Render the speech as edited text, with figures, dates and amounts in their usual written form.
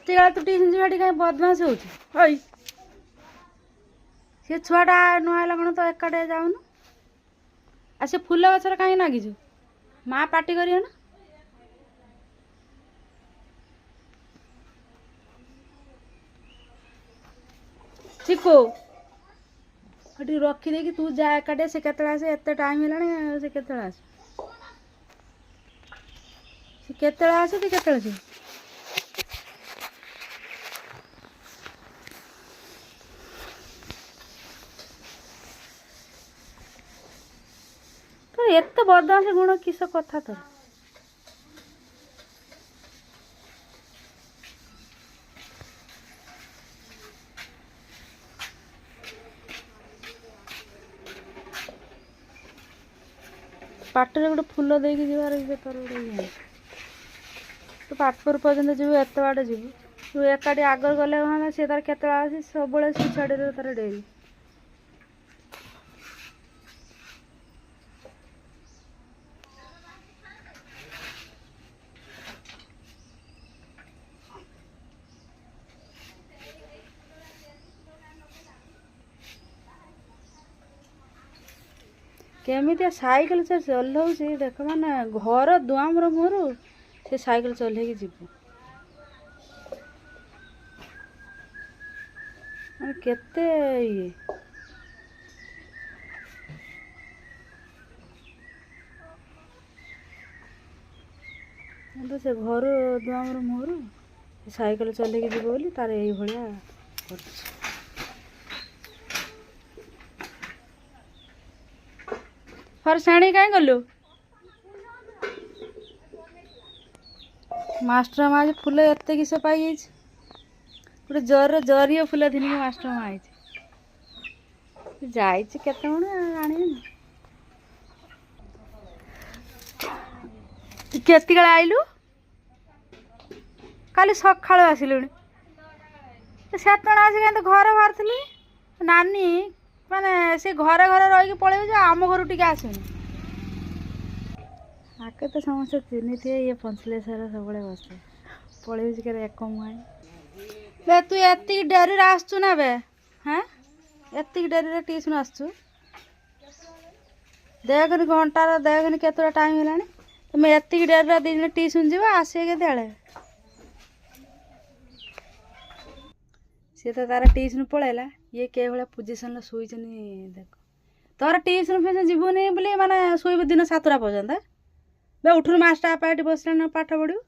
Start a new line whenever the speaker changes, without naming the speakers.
ଏତିକି ତୁ ଟିଉସନ୍ ଯିବା ଏଠି କାହିଁ ବଦମାସ ହଉଛି ହଇ ସେ ଛୁଆଟା ନ ଆଇଲା କ'ଣ ତ ଏକାଟେ ଯାଉନୁ ଆଉ ସେ ଫୁଲ ଗଛରେ କାହିଁକି ନାଗିଛୁ ମା ପାଟି କରିବ ନା ଚିକୁ ଏଠି ରଖିଦେଇକି ତୁ ଯା ଏକାଟେ ସେ କେତେବେଳେ ଆସେ ଏତେ ଟାଇମ୍ ହେଲାଣି ସେ କେତେବେଳେ ଆସେ ସେ କେତେବେଳେ ଆସେ ତୁ କେତେବେଳେ ଯିବୁ ତୋର ଏତେ ବଦମାସ ଗୁଣ କିସ କଥା ତୋର ପାଟିରେ ଗୋଟେ ଫୁଲ ଦେଇକି ଯିବାର ଇଏ ତୋର ଗୋଟେ ଇଏ ତୁ ପାଟପୁର ପର୍ଯ୍ୟନ୍ତ ଯିବୁ ଏତେ ବାଟ ଯିବୁ ତୁ ଏକାଠି ଆଗରେ ଗଲେ ହଁ ସେ ତାର କେତେବେଳେ ଆସି ସବୁବେଳେ ସେ ଛାଡ଼ିରେ ତାର ଡେରି କେମିତିଆ ସାଇକେଲ ସେ ଚଲାଉଛି ଦେଖ ମାନେ ଘର ଦୁଆମର ମୁହଁରୁ ସେ ସାଇକେଲ ଚଲେଇକି ଯିବୁ ମାନେ କେତେ ଇଏ କିନ୍ତୁ ସେ ଘର ଦୁଆମର ମୁହଁରୁ ସେ ସାଇକେଲ ଚଲେଇକି ଯିବ ବୋଲି ତାର ଏଇଭଳିଆ କରୁଛି ଫରସାଣି କାହିଁ ଗଲୁ ମାଷ୍ଟର ମା ଆଜି ଫୁଲ ଏତେ କିସ ପାଇଯାଇଛି ଗୋଟେ ଜରିଏ ଫୁଲ ଧିନିକି ମାଷ୍ଟର ମା ଆଇଛି ଯାଇଛି କେତେ କ'ଣ ଜାଣିବେନି କେତିବେଳେ ଆଇଲୁ କାଲି ସକାଳୁ ଆସିଲୁଣି ସେତେବେଳେ ଆସି କିନ୍ତୁ ଘରେ ବାହାରିଥିଲି ନାନୀ ମାନେ ସେ ଘରେ ଘରେ ରହିକି ପଳେଇବୁ ଯେ ଆମ ଘରୁ ଟିକେ ଆସୁନି ଆକେ ତ ସମସ୍ତେ ଚିହ୍ନିଥିବେ ଇଏ ପଞ୍ଚଲେଶ୍ୱର ସବୁବେଳେ ବସେ ପଳେଇବୁଛି କେତେ ଏକ ମୁହାଁ ବେ ତୁ ଏତିକି ଡେରିରେ ଆସୁଛୁ ନା ବେ ହଁ ଏତିକି ଡେରିରେ ଟିଉସନ୍ ଆସୁଛୁ ଦେଖନି ଘଣ୍ଟାର ଦେଖନି କେତେଟା ଟାଇମ୍ ହେଲାଣି ତୁମେ ଏତିକି ଡେରିରେ ଦୁଇ ଜଣ ଟିଉସନ୍ ଯିବ ଆସିବେ କେତେବେଳେ ସିଏ ତ ତାର ଟିଉସନ୍ ପଳେଇଲା ଇଏ କେଭଳିଆ ପୋଜିସନ୍ରେ ଶୋଇଛନ୍ତି ଦେଖ ତୋର ଟିଉସନ୍ ଫିଉସନ୍ ଯିବୁନି ବୋଲି ମାନେ ଶୋଇବୁ ଦିନ 7ଟା ପର୍ଯ୍ୟନ୍ତ ବେ ଉଠୁନୁ 5ଟା ବାପା ଏଠି ବସିଲାଣି ପାଠ ପଢ଼ିବୁ